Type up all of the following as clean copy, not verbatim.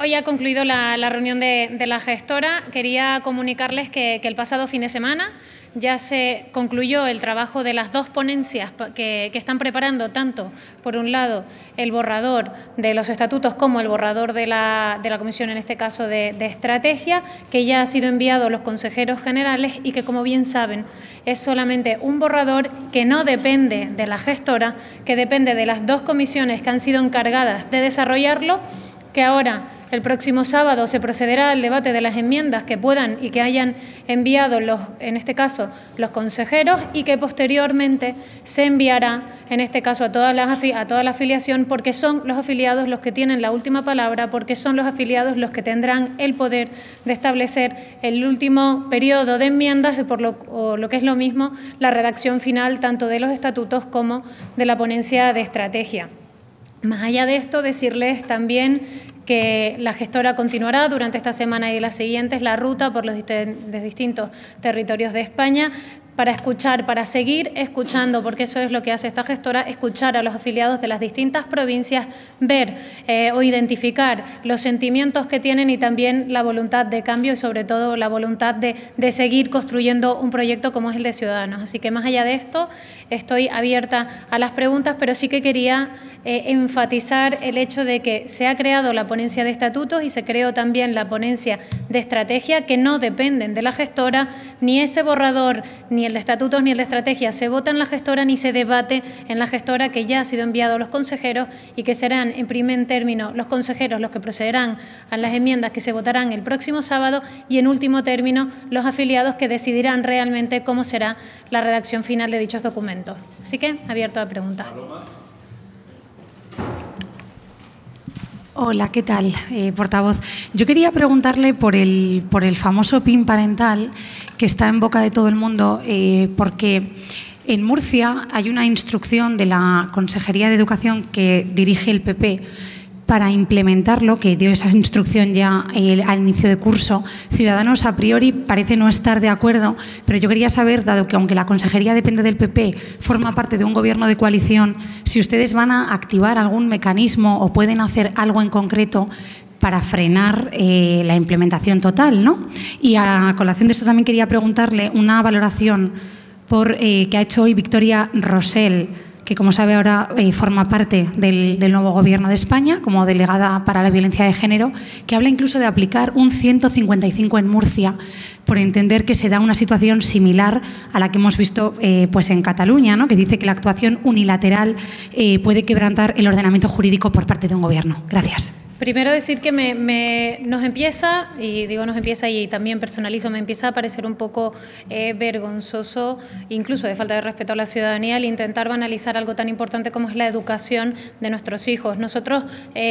Hoy ha concluido la reunión de la gestora. Quería comunicarles que el pasado fin de semana ya se concluyó el trabajo de las dos ponencias que están preparando, tanto, por un lado, el borrador de los estatutos como el borrador de la comisión, en este caso, de estrategia, que ya ha sido enviado a los consejeros generales y que, como bien saben, es solamente un borrador que no depende de la gestora, que depende de las dos comisiones que han sido encargadas de desarrollarlo, que ahora, el próximo sábado, se procederá al debate de las enmiendas que puedan y que hayan enviado, en este caso, los consejeros, y que posteriormente se enviará, en este caso, a toda la afiliación, porque son los afiliados los que tienen la última palabra, porque son los afiliados los que tendrán el poder de establecer el último periodo de enmiendas o lo que es lo mismo, la redacción final tanto de los estatutos como de la ponencia de estrategia. Más allá de esto, decirles también que la gestora continuará durante esta semana y las siguientes la ruta por los distintos territorios de España para escuchar, para seguir escuchando, porque eso es lo que hace esta gestora, escuchar a los afiliados de las distintas provincias, ver o identificar los sentimientos que tienen y también la voluntad de cambio y sobre todo la voluntad de seguir construyendo un proyecto como es el de Ciudadanos. Así que más allá de esto, estoy abierta a las preguntas, pero sí que quería enfatizar el hecho de que se ha creado la ponencia de estatutos y se creó también la ponencia de estrategia, que no dependen de la gestora, ni ese borrador, ni el de estatutos ni el de estrategia se vota en la gestora ni se debate en la gestora, que ya ha sido enviado a los consejeros y que serán en primer término los consejeros los que procederán a las enmiendas que se votarán el próximo sábado y en último término los afiliados que decidirán realmente cómo será la redacción final de dichos documentos. Así que abierto a preguntas. Hola, ¿qué tal, portavoz? Yo quería preguntarle por el famoso PIN parental que está en boca de todo el mundo, porque en Murcia hay una instrucción de la Consejería de Educación que dirige el PP para implementarlo, que dio esa instrucción ya al inicio de curso. Ciudadanos a priori parece no estar de acuerdo, pero yo quería saber, dado que aunque la consejería depende del PP, forma parte de un gobierno de coalición, si ustedes van a activar algún mecanismo o pueden hacer algo en concreto para frenar la implementación total, ¿no? Y a colación de esto también quería preguntarle una valoración que ha hecho hoy Victoria Rosell, que, como sabe, ahora forma parte del nuevo Gobierno de España como delegada para la violencia de género, que habla incluso de aplicar un 155 en Murcia, por entender que se da una situación similar a la que hemos visto pues en Cataluña, ¿no? Que dice que la actuación unilateral puede quebrantar el ordenamiento jurídico por parte de un Gobierno. Gracias. Primero decir que nos empieza, y digo nos empieza y también personalizo, me empieza a parecer un poco vergonzoso, incluso de falta de respeto a la ciudadanía, el intentar banalizar algo tan importante como es la educación de nuestros hijos. Nosotros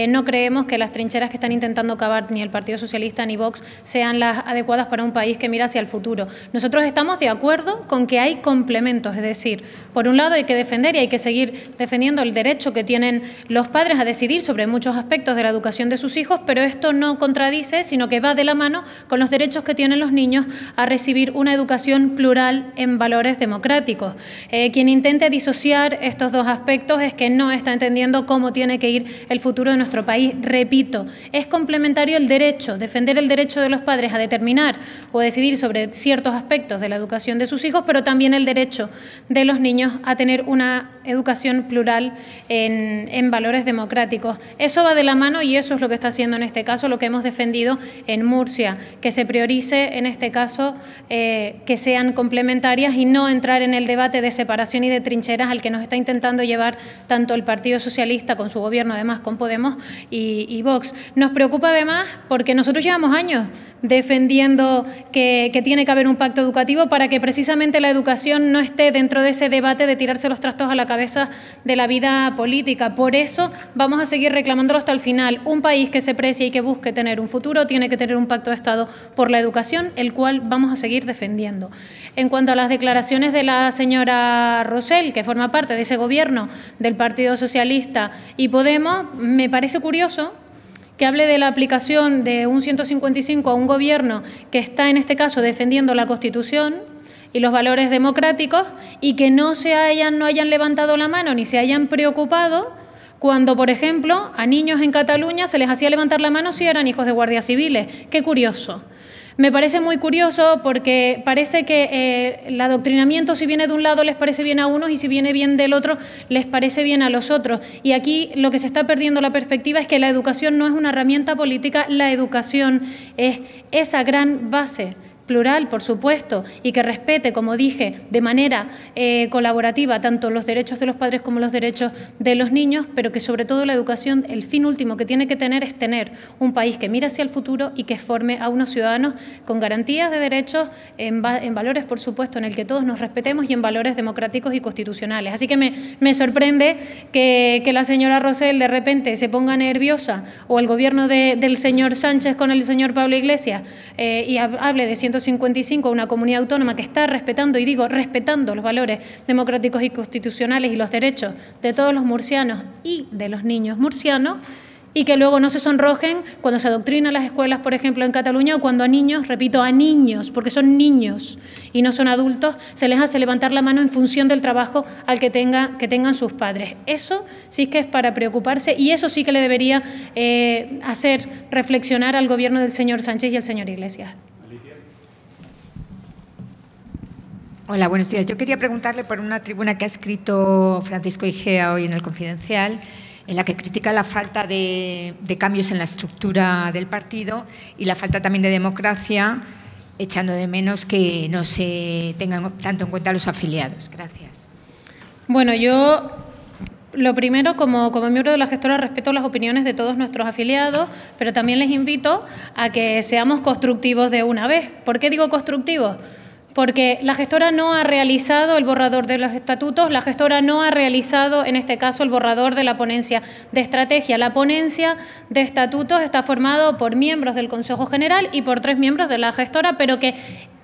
no creemos que las trincheras que están intentando cavar ni el Partido Socialista ni Vox sean las adecuadas para un país que mira hacia el futuro. Nosotros estamos de acuerdo con que hay complementos, es decir, por un lado hay que defender y hay que seguir defendiendo el derecho que tienen los padres a decidir sobre muchos aspectos de la educación de sus hijos, pero esto no contradice, sino que va de la mano con los derechos que tienen los niños a recibir una educación plural en valores democráticos. Quien intente disociar estos dos aspectos es que no está entendiendo cómo tiene que ir el futuro de nuestro país. Repito, es complementario el derecho, defender el derecho de los padres a determinar o a decidir sobre ciertos aspectos de la educación de sus hijos, pero también el derecho de los niños a tener una educación plural en valores democráticos. Eso va de la mano y eso es lo que está haciendo en este caso, lo que hemos defendido en Murcia, que se priorice en este caso que sean complementarias y no entrar en el debate de separación y de trincheras al que nos está intentando llevar tanto el Partido Socialista con su gobierno, además con Podemos y Vox. Nos preocupa además porque nosotros llevamos años defendiendo que tiene que haber un pacto educativo para que precisamente la educación no esté dentro de ese debate de tirarse los trastos a la cabeza de la vida política. Por eso vamos a seguir reclamándolo hasta el final. Un país que se precie y que busque tener un futuro tiene que tener un pacto de Estado por la educación, el cual vamos a seguir defendiendo. En cuanto a las declaraciones de la señora Rosell, que forma parte de ese gobierno del Partido Socialista y Podemos, me parece curioso que hable de la aplicación de un 155 a un gobierno que está en este caso defendiendo la Constitución y los valores democráticos y que no hayan levantado la mano ni se hayan preocupado cuando, por ejemplo, a niños en Cataluña se les hacía levantar la mano si eran hijos de guardias civiles. Qué curioso. Me parece muy curioso porque parece que el adoctrinamiento, si viene de un lado, les parece bien a unos y si viene bien del otro, les parece bien a los otros. Y aquí lo que se está perdiendo la perspectiva es que la educación no es una herramienta política, la educación es esa gran base plural, por supuesto, y que respete, como dije, de manera colaborativa tanto los derechos de los padres como los derechos de los niños, pero que sobre todo la educación, el fin último que tiene que tener es tener un país que mire hacia el futuro y que forme a unos ciudadanos con garantías de derechos en valores, por supuesto, en el que todos nos respetemos y en valores democráticos y constitucionales. Así que me sorprende que la señora Rosell de repente se ponga nerviosa o el gobierno del señor Sánchez con el señor Pablo Iglesias y hable de 155, una comunidad autónoma que está respetando, y digo respetando los valores democráticos y constitucionales y los derechos de todos los murcianos y de los niños murcianos, y que luego no se sonrojen cuando se adoctrinan las escuelas, por ejemplo, en Cataluña, o cuando a niños, repito, a niños, porque son niños y no son adultos, se les hace levantar la mano en función del trabajo al que tengan sus padres. Eso sí que es para preocuparse y eso sí que le debería hacer reflexionar al gobierno del señor Sánchez y al señor Iglesias. Hola, buenos días. Yo quería preguntarle por una tribuna que ha escrito Francisco Igea hoy en El Confidencial, en la que critica la falta de cambios en la estructura del partido y la falta también de democracia, echando de menos que no se tengan tanto en cuenta los afiliados. Gracias. Bueno, yo lo primero, como miembro de la gestora, respeto las opiniones de todos nuestros afiliados, pero también les invito a que seamos constructivos de una vez. ¿Por qué digo constructivos? Porque la gestora no ha realizado el borrador de los estatutos, la gestora no ha realizado, en este caso, el borrador de la ponencia de estrategia. La ponencia de estatutos está formada por miembros del Consejo General y por 3 miembros de la gestora, pero que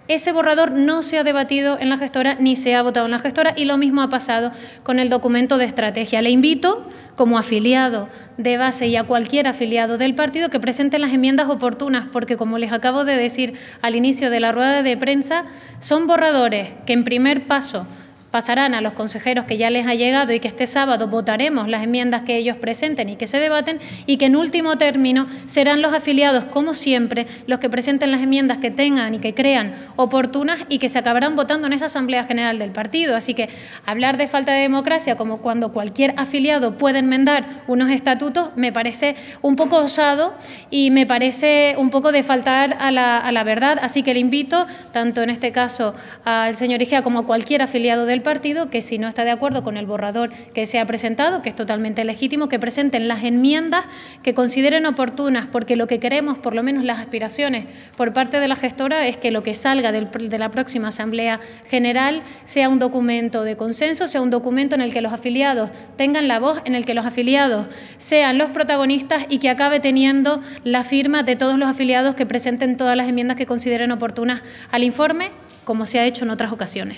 ese borrador no se ha debatido en la gestora ni se ha votado en la gestora, y lo mismo ha pasado con el documento de estrategia. Le invito, como afiliado de base y a cualquier afiliado del partido, que presenten las enmiendas oportunas, porque, como les acabo de decir al inicio de la rueda de prensa, son borradores que en primer paso pasarán a los consejeros que ya les ha llegado y que este sábado votaremos las enmiendas que ellos presenten y que se debaten, y que en último término serán los afiliados, como siempre, los que presenten las enmiendas que tengan y que crean oportunas y que se acabarán votando en esa Asamblea General del partido. Así que hablar de falta de democracia como cuando cualquier afiliado puede enmendar unos estatutos me parece un poco osado y me parece un poco de faltar a la verdad. Así que le invito, tanto en este caso al señor Igea como a cualquier afiliado del partido, que si no está de acuerdo con el borrador que se ha presentado, que es totalmente legítimo, que presenten las enmiendas que consideren oportunas, porque lo que queremos, por lo menos las aspiraciones por parte de la gestora, es que lo que salga de la próxima Asamblea General sea un documento de consenso, sea un documento en el que los afiliados tengan la voz, en el que los afiliados sean los protagonistas y que acabe teniendo la firma de todos los afiliados que presenten todas las enmiendas que consideren oportunas al informe, como se ha hecho en otras ocasiones.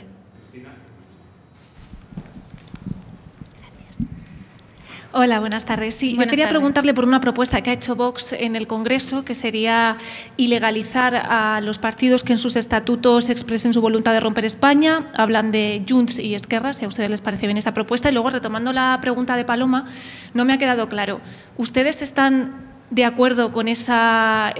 Hola, buenas tardes. Sí, yo quería preguntarle por una propuesta que ha hecho Vox en el Congreso, que sería ilegalizar a los partidos que en sus estatutos expresen su voluntad de romper España. Hablan de Junts y Esquerra, si a ustedes les parece bien esa propuesta. Y luego, retomando la pregunta de Paloma, no me ha quedado claro. ¿Ustedes están de acuerdo con esa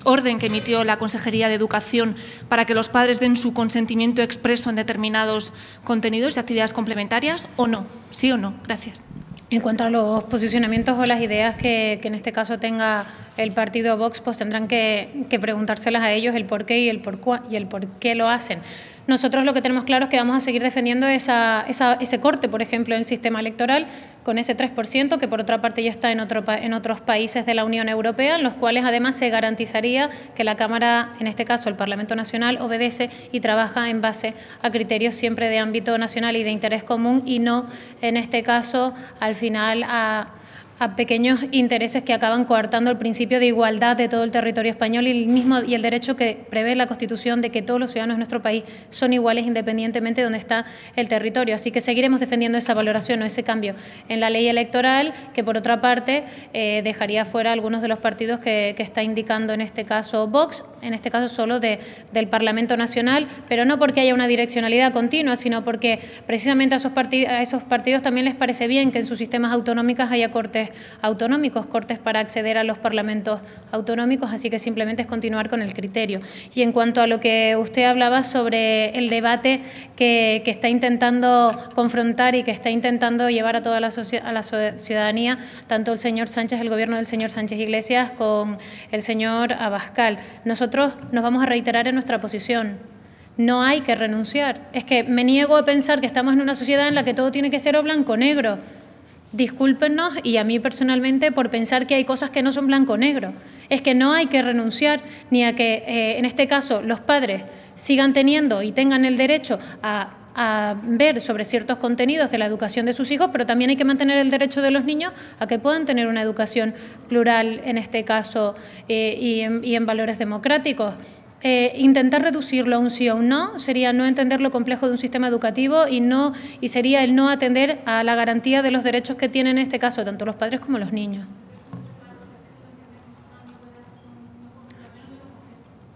orden que emitió la Consejería de Educación para que los padres den su consentimiento expreso en determinados contenidos y actividades complementarias o no? ¿Sí o no? Gracias. En cuanto a los posicionamientos o las ideas que en este caso tenga el partido Vox, pues tendrán que preguntárselas a ellos el por qué y el por qué lo hacen. Nosotros lo que tenemos claro es que vamos a seguir defendiendo ese corte, por ejemplo, en el sistema electoral, con ese 3%, que por otra parte ya está en otros países de la Unión Europea, en los cuales además se garantizaría que la Cámara, en este caso el Parlamento Nacional, obedece y trabaja en base a criterios siempre de ámbito nacional y de interés común, y no, en este caso, al final, a a pequeños intereses que acaban coartando el principio de igualdad de todo el territorio español y el derecho que prevé la Constitución de que todos los ciudadanos de nuestro país son iguales independientemente de donde está el territorio. Así que seguiremos defendiendo esa valoración o ese cambio en la ley electoral, que por otra parte dejaría fuera algunos de los partidos que está indicando en este caso Vox, en este caso solo del Parlamento Nacional, pero no porque haya una direccionalidad continua, sino porque precisamente a esos partidos también les parece bien que en sus sistemas autonómicos haya cortes autonómicos, cortes para acceder a los parlamentos autonómicos, así que simplemente es continuar con el criterio. Y en cuanto a lo que usted hablaba sobre el debate que está intentando confrontar y que está intentando llevar a toda la ciudadanía, tanto el señor Sánchez, el gobierno del señor Sánchez Iglesias, con el señor Abascal, nosotros nos vamos a reiterar en nuestra posición. No hay que renunciar. Es que me niego a pensar que estamos en una sociedad en la que todo tiene que ser o blanco o negro. Discúlpenos, y a mí personalmente, por pensar que hay cosas que no son blanco o negro. Es que no hay que renunciar ni a que, en este caso, los padres sigan teniendo y tengan el derecho a ver sobre ciertos contenidos de la educación de sus hijos, pero también hay que mantener el derecho de los niños a que puedan tener una educación plural, en este caso, y en valores democráticos. Intentar reducirlo a un sí o un no sería no entender lo complejo de un sistema educativo y sería el no atender a la garantía de los derechos que tienen en este caso tanto los padres como los niños.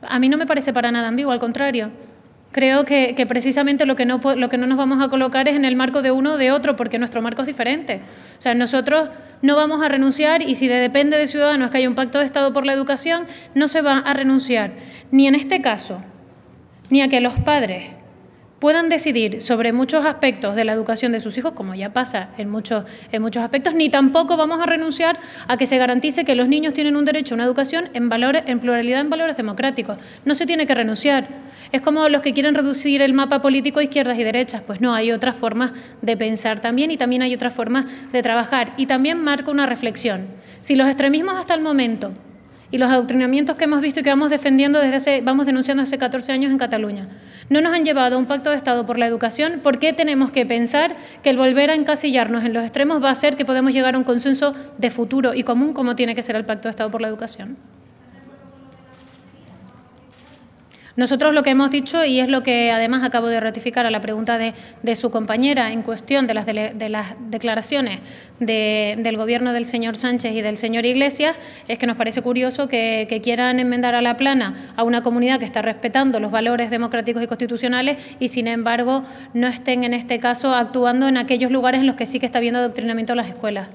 A mí no me parece para nada ambiguo, al contrario. Creo que precisamente lo que no nos vamos a colocar es en el marco de uno o de otro, porque nuestro marco es diferente. O sea, nosotros no vamos a renunciar, y si depende de Ciudadanos que haya un pacto de Estado por la educación, no se va a renunciar ni en este caso, ni a que los padres puedan decidir sobre muchos aspectos de la educación de sus hijos, como ya pasa en muchos aspectos, ni tampoco vamos a renunciar a que se garantice que los niños tienen un derecho a una educación en pluralidad, en valores democráticos. No se tiene que renunciar. Es como los que quieren reducir el mapa político a izquierdas y derechas. Pues no, hay otras formas de pensar también, y también hay otras formas de trabajar. Y también marca una reflexión. Si los extremismos hasta el momento y los adoctrinamientos que hemos visto y que vamos denunciando hace 14 años en Cataluña, no nos han llevado a un pacto de Estado por la educación, ¿por qué tenemos que pensar que el volver a encasillarnos en los extremos va a hacer que podamos llegar a un consenso de futuro y común como tiene que ser el pacto de Estado por la educación? Nosotros lo que hemos dicho, y es lo que además acabo de ratificar a la pregunta de su compañera en cuestión de las declaraciones del gobierno del señor Sánchez y del señor Iglesias, es que nos parece curioso que quieran enmendar a la plana a una comunidad que está respetando los valores democráticos y constitucionales y, sin embargo, no estén en este caso actuando en aquellos lugares en los que sí que está habiendo adoctrinamiento en las escuelas.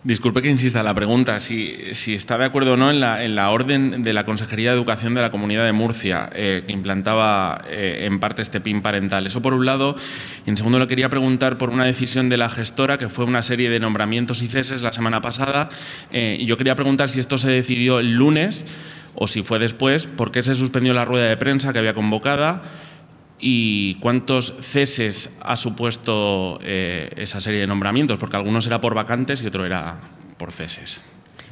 Disculpe que insista en la pregunta, si está de acuerdo o no en la orden de la Consejería de Educación de la Comunidad de Murcia, que implantaba en parte este PIN parental. Eso por un lado. Y en segundo le quería preguntar por una decisión de la gestora, que fue una serie de nombramientos y ceses la semana pasada. Y yo quería preguntar si esto se decidió el lunes o si fue después, por qué se suspendió la rueda de prensa que había convocada y cuántos ceses ha supuesto esa serie de nombramientos, porque algunos era por vacantes y otro era por ceses.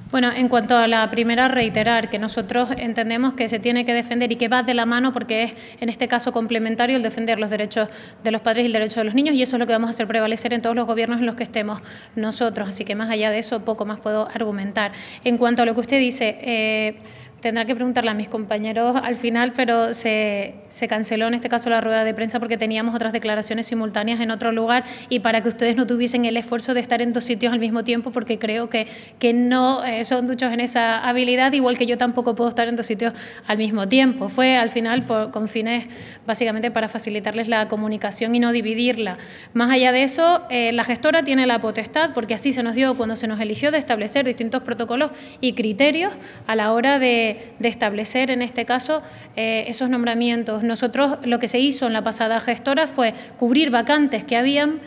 Bueno, en cuanto a la primera, reiterar que nosotros entendemos que se tiene que defender y que va de la mano, porque es en este caso complementario el defender los derechos de los padres y el derecho de los niños, y eso es lo que vamos a hacer prevalecer en todos los gobiernos en los que estemos nosotros. Así que más allá de eso, poco más puedo argumentar. En cuanto a lo que usted dice, tendrá que preguntarle a mis compañeros al final, pero se canceló en este caso la rueda de prensa porque teníamos otras declaraciones simultáneas en otro lugar, y para que ustedes no tuviesen el esfuerzo de estar en dos sitios al mismo tiempo, porque creo que no son muchos en esa habilidad, igual que yo tampoco puedo estar en dos sitios al mismo tiempo. Fue al final con fines básicamente para facilitarles la comunicación y no dividirla. Más allá de eso, la gestora tiene la potestad, porque así se nos dio cuando se nos eligió, de establecer distintos protocolos y criterios a la hora de establecer, en este caso, esos nombramientos. Nosotros lo que se hizo en la pasada gestora fue cubrir vacantes que habían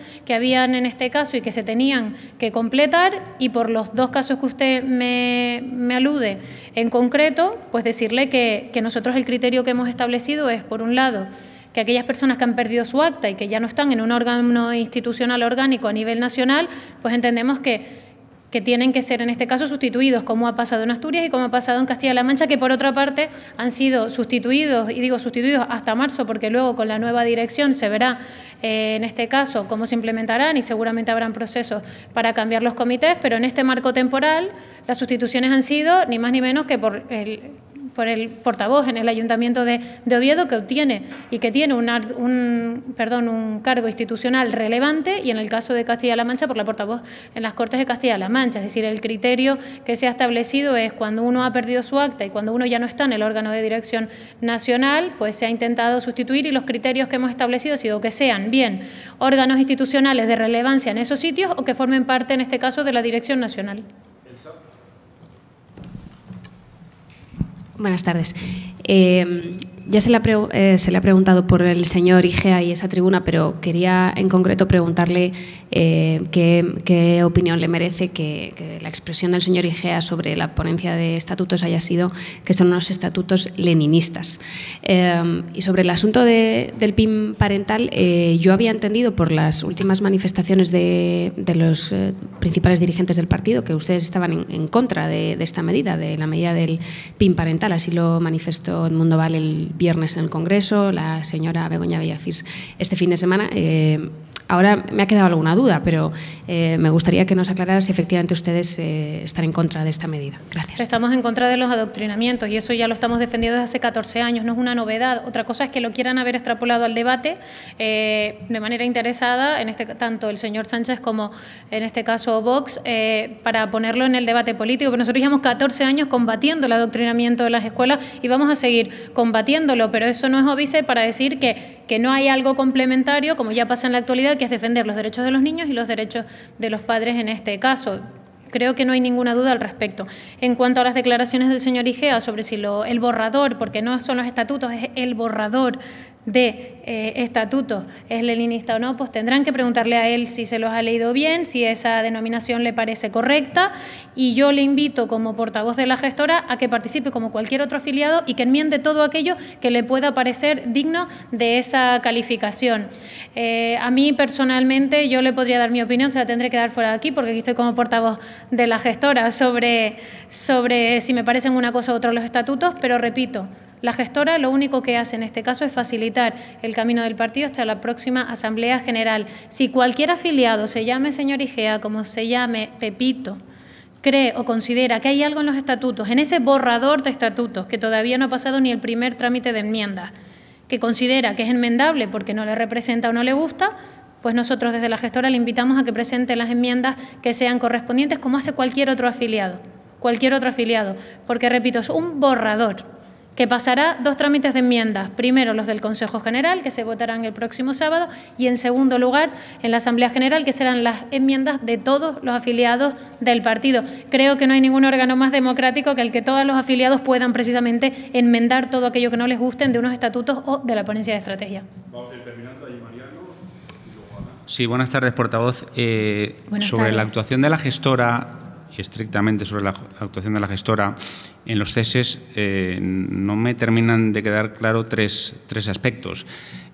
en este caso y que se tenían que completar, y por los dos casos que usted me alude en concreto, pues decirle que nosotros el criterio que hemos establecido es, por un lado, que aquellas personas que han perdido su acta y que ya no están en un órgano institucional orgánico a nivel nacional, pues entendemos que que tienen que ser en este caso sustituidos, como ha pasado en Asturias y como ha pasado en Castilla-La Mancha, que por otra parte han sido sustituidos, y digo sustituidos hasta marzo, porque luego con la nueva dirección se verá en este caso cómo se implementarán y seguramente habrán procesos para cambiar los comités, pero en este marco temporal las sustituciones han sido ni más ni menos que por el portavoz en el Ayuntamiento de Oviedo, que obtiene y que tiene un cargo institucional relevante, y en el caso de Castilla-La Mancha por la portavoz en las Cortes de Castilla-La Mancha. Es decir, el criterio que se ha establecido es cuando uno ha perdido su acta y cuando uno ya no está en el órgano de dirección nacional, pues se ha intentado sustituir, y los criterios que hemos establecido han sido que sean bien órganos institucionales de relevancia en esos sitios o que formen parte, en este caso, de la dirección nacional. Buenas tardes. Ya se le ha preguntado por el señor Igea y esa tribuna, pero quería en concreto preguntarle qué opinión le merece que la expresión del señor Igea sobre la ponencia de estatutos haya sido que son unos estatutos leninistas. Y sobre el asunto del PIN parental, yo había entendido por las últimas manifestaciones de los principales dirigentes del partido que ustedes estaban en contra de esta medida, de la medida del PIN parental. Así lo manifestó Edmundo Val el viernes en el Congreso, la señora Begoña Villacís este fin de semana. Ahora me ha quedado alguna duda, pero me gustaría que nos aclarara si efectivamente ustedes están en contra de esta medida. Gracias. Estamos en contra de los adoctrinamientos y eso ya lo estamos defendiendo desde hace 14 años, no es una novedad. Otra cosa es que lo quieran haber extrapolado al debate de manera interesada, tanto el señor Sánchez como en este caso Vox, para ponerlo en el debate político. Pero nosotros llevamos 14 años combatiendo el adoctrinamiento de las escuelas y vamos a seguir combatiéndolo, pero eso no es óbice para decir que no hay algo complementario, como ya pasa en la actualidad, que es defender los derechos de los niños y los derechos de los padres en este caso. Creo que no hay ninguna duda al respecto. En cuanto a las declaraciones del señor Igea sobre si el borrador, porque no son los estatutos, es el borrador de estatutos es leninista o no, pues tendrán que preguntarle a él si se los ha leído bien, si esa denominación le parece correcta, y yo le invito como portavoz de la gestora a que participe como cualquier otro afiliado y que enmiende todo aquello que le pueda parecer digno de esa calificación. A mí personalmente yo le podría dar mi opinión, se la tendré que dar fuera de aquí porque aquí estoy como portavoz de la gestora sobre si me parecen una cosa u otra los estatutos, pero repito, la gestora lo único que hace en este caso es facilitar el camino del partido hasta la próxima Asamblea General. Si cualquier afiliado, se llame señor Igea, como se llame Pepito, cree o considera que hay algo en los estatutos, en ese borrador de estatutos, que todavía no ha pasado ni el primer trámite de enmienda, que considera que es enmendable porque no le representa o no le gusta, pues nosotros desde la gestora le invitamos a que presente las enmiendas que sean correspondientes, como hace cualquier otro afiliado, porque repito, es un borrador que pasará 2 trámites de enmiendas. Primero los del Consejo General, que se votarán el próximo sábado, y en segundo lugar en la Asamblea General, que serán las enmiendas de todos los afiliados del partido. Creo que no hay ningún órgano más democrático que el que todos los afiliados puedan precisamente enmendar todo aquello que no les gusten de unos estatutos o de la ponencia de estrategia. Vamos a ir terminando ahí, Mariano. Sí, buenas tardes, portavoz. Sobre la actuación de la gestora, estrictamente sobre la actuación de la gestora en los ceses, no me terminan de quedar claro tres aspectos.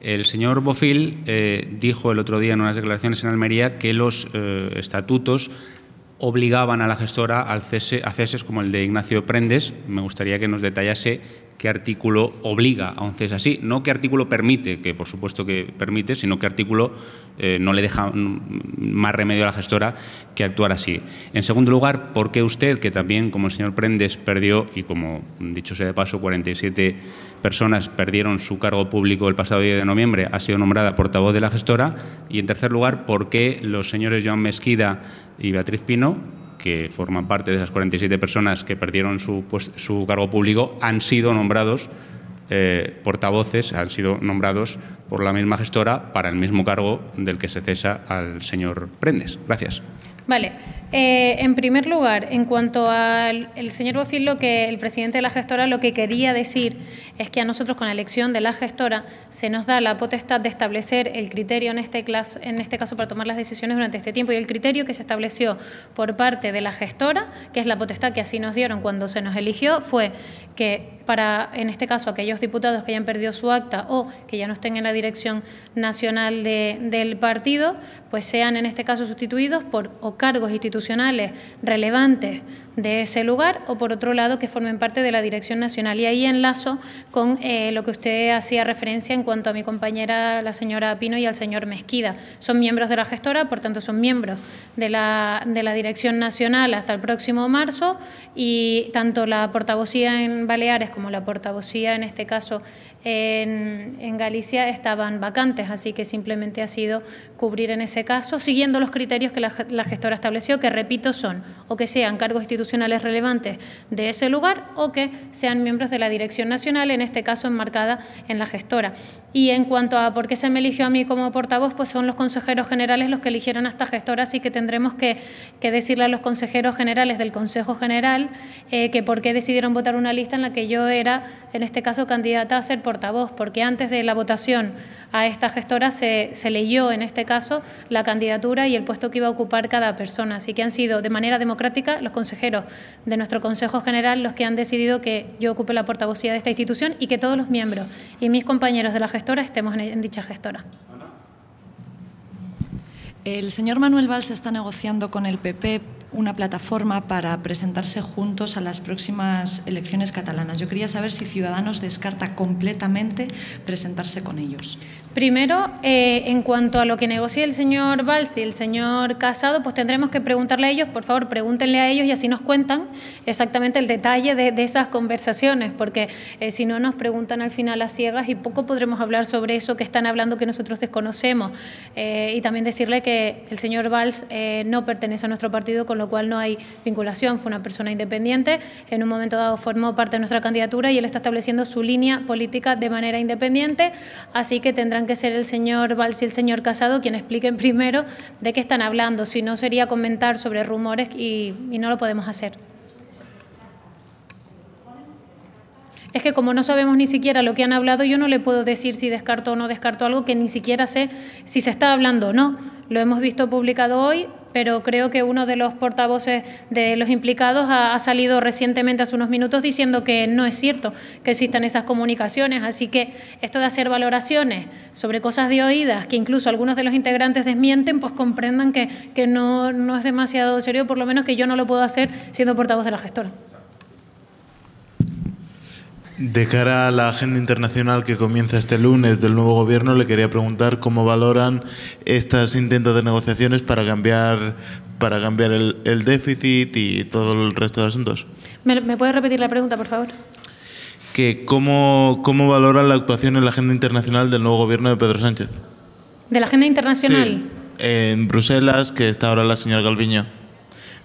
El señor Bofill dijo el otro día en unas declaraciones en Almería que los estatutos obligaban a la gestora a ceses como el de Ignacio Prendes. Me gustaría que nos detallase qué artículo obliga a un cese así, no qué artículo permite, que por supuesto que permite, sino qué artículo no le deja más remedio a la gestora que actuar así. En segundo lugar, ¿por qué usted, que también como el señor Prendes perdió, y como dicho sea de paso, 47 personas perdieron su cargo público el pasado 10 de noviembre, ha sido nombrada portavoz de la gestora? Y en tercer lugar, ¿por qué los señores Joan Mesquida y Beatriz Pino, que forman parte de esas 47 personas que perdieron su cargo público, han sido nombrados portavoces, han sido nombrados por la misma gestora para el mismo cargo del que se cesa al señor Prendes? Gracias. Vale. En primer lugar, en cuanto al señor Bofill, el presidente de la gestora lo que quería decir es que a nosotros con la elección de la gestora se nos da la potestad de establecer el criterio en este caso para tomar las decisiones durante este tiempo, y el criterio que se estableció por parte de la gestora, que es la potestad que así nos dieron cuando se nos eligió, fue que para, en este caso, aquellos diputados que hayan perdido su acta o que ya no estén en la dirección nacional del partido, pues sean en este caso sustituidos por cargos institucionales institucionales relevantes de ese lugar, o por otro lado que formen parte de la dirección nacional. Y ahí enlazo con lo que usted hacía referencia en cuanto a mi compañera, la señora Pino, y al señor Mesquida. Son miembros de la gestora, por tanto son miembros de la dirección nacional hasta el próximo marzo, y tanto la portavocía en Baleares como la portavocía, en este caso, en Galicia, estaban vacantes, así que simplemente ha sido cubrir en ese caso, siguiendo los criterios que la gestora estableció, que repito son o que sean cargos institucionales relevantes de ese lugar o que sean miembros de la dirección nacional, en este caso enmarcada en la gestora. Y en cuanto a por qué se me eligió a mí como portavoz, pues son los consejeros generales los que eligieron a esta gestora, así que tendremos que decirle a los consejeros generales del Consejo General que por qué decidieron votar una lista en la que yo era, en este caso, candidata a ser portavoz, porque antes de la votación a esta gestora se leyó, en este caso, la candidatura y el puesto que iba a ocupar cada persona. Así que han sido de manera democrática los consejeros de nuestro Consejo General los que han decidido que yo ocupe la portavocía de esta institución y que todos los miembros y mis compañeros de la gestora estemos en dicha gestora. El señor Manuel Valls está negociando con el PP una plataforma para presentarse juntos a las próximas elecciones catalanas. Yo quería saber si Ciudadanos descarta completamente presentarse con ellos. Primero, en cuanto a lo que negocie el señor Valls y el señor Casado, pues tendremos que preguntarle a ellos, por favor, pregúntenle a ellos y así nos cuentan exactamente el detalle de esas conversaciones, porque si no nos preguntan al final a ciegas y poco podremos hablar sobre eso que están hablando que nosotros desconocemos. Y también decirle que el señor Valls no pertenece a nuestro partido, con lo cual no hay vinculación, fue una persona independiente, en un momento dado formó parte de nuestra candidatura y él está estableciendo su línea política de manera independiente, así que tendrán que ser el señor Valls y el señor Casado quienes expliquen primero de qué están hablando, si no sería comentar sobre rumores y no lo podemos hacer. Es que como no sabemos ni siquiera lo que han hablado, yo no le puedo decir si descarto o no descarto algo que ni siquiera sé si se está hablando o no. Lo hemos visto publicado hoy, pero creo que uno de los portavoces de los implicados ha salido recientemente, hace unos minutos, diciendo que no es cierto que existan esas comunicaciones. Así que esto de hacer valoraciones sobre cosas de oídas, que incluso algunos de los integrantes desmienten, pues comprendan que no es demasiado serio, por lo menos que yo no lo puedo hacer siendo portavoz de la gestora. De cara a la agenda internacional que comienza este lunes del nuevo gobierno, le quería preguntar cómo valoran estos intentos de negociaciones para cambiar el déficit y todo el resto de asuntos. ¿Me puede repetir la pregunta, por favor? Que ¿Cómo valoran la actuación en la agenda internacional del nuevo gobierno de Pedro Sánchez? ¿De la agenda internacional? Sí, en Bruselas, que está ahora la señora Calviño.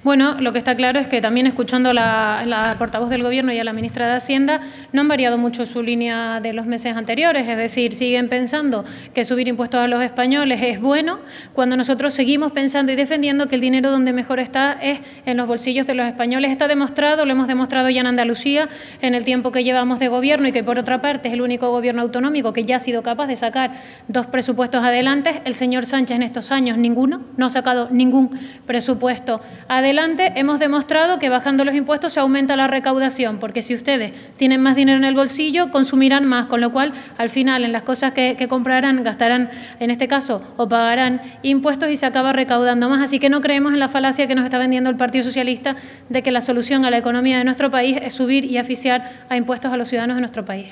Bueno, lo que está claro es que también escuchando a la portavoz del Gobierno y a la ministra de Hacienda no han variado mucho su línea de los meses anteriores, es decir, siguen pensando que subir impuestos a los españoles es bueno, cuando nosotros seguimos pensando y defendiendo que el dinero donde mejor está es en los bolsillos de los españoles. Está demostrado, lo hemos demostrado ya en Andalucía en el tiempo que llevamos de gobierno y que por otra parte es el único gobierno autonómico que ya ha sido capaz de sacar 2 presupuestos adelante. El señor Sánchez en estos años no ha sacado ningún presupuesto adelante. Hemos demostrado que bajando los impuestos se aumenta la recaudación, porque si ustedes tienen más dinero en el bolsillo, consumirán más, con lo cual, al final, en las cosas que comprarán, gastarán, en este caso, o pagarán impuestos y se acaba recaudando más. Así que no creemos en la falacia que nos está vendiendo el Partido Socialista de que la solución a la economía de nuestro país es subir y asfixiar a impuestos a los ciudadanos de nuestro país.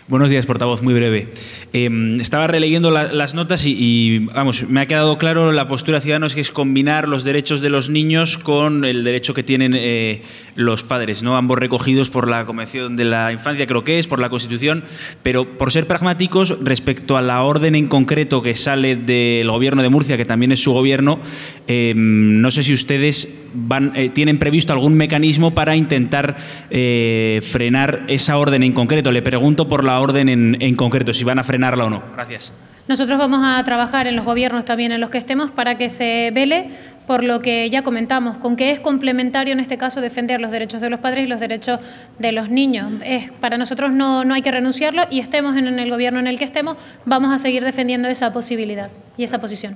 Buenos días, portavoz. Muy breve. Estaba releyendo las notas y, vamos, me ha quedado claro la postura de Ciudadanos, que es combinar los derechos de los niños con el derecho que tienen los padres, ¿no? Ambos recogidos por la Convención de la Infancia, creo que es, por la Constitución, pero por ser pragmáticos respecto a la orden en concreto que sale del Gobierno de Murcia, que también es su gobierno, no sé si ustedes tienen previsto algún mecanismo para intentar frenar esa orden en concreto. Le pregunto por la orden en concreto, si van a frenarla o no. Gracias. Nosotros vamos a trabajar en los gobiernos también en los que estemos para que se vele por lo que ya comentamos, con que es complementario en este caso defender los derechos de los padres y los derechos de los niños. Para nosotros no hay que renunciarlo y estemos en el gobierno en el que estemos, vamos a seguir defendiendo esa posibilidad y esa posición.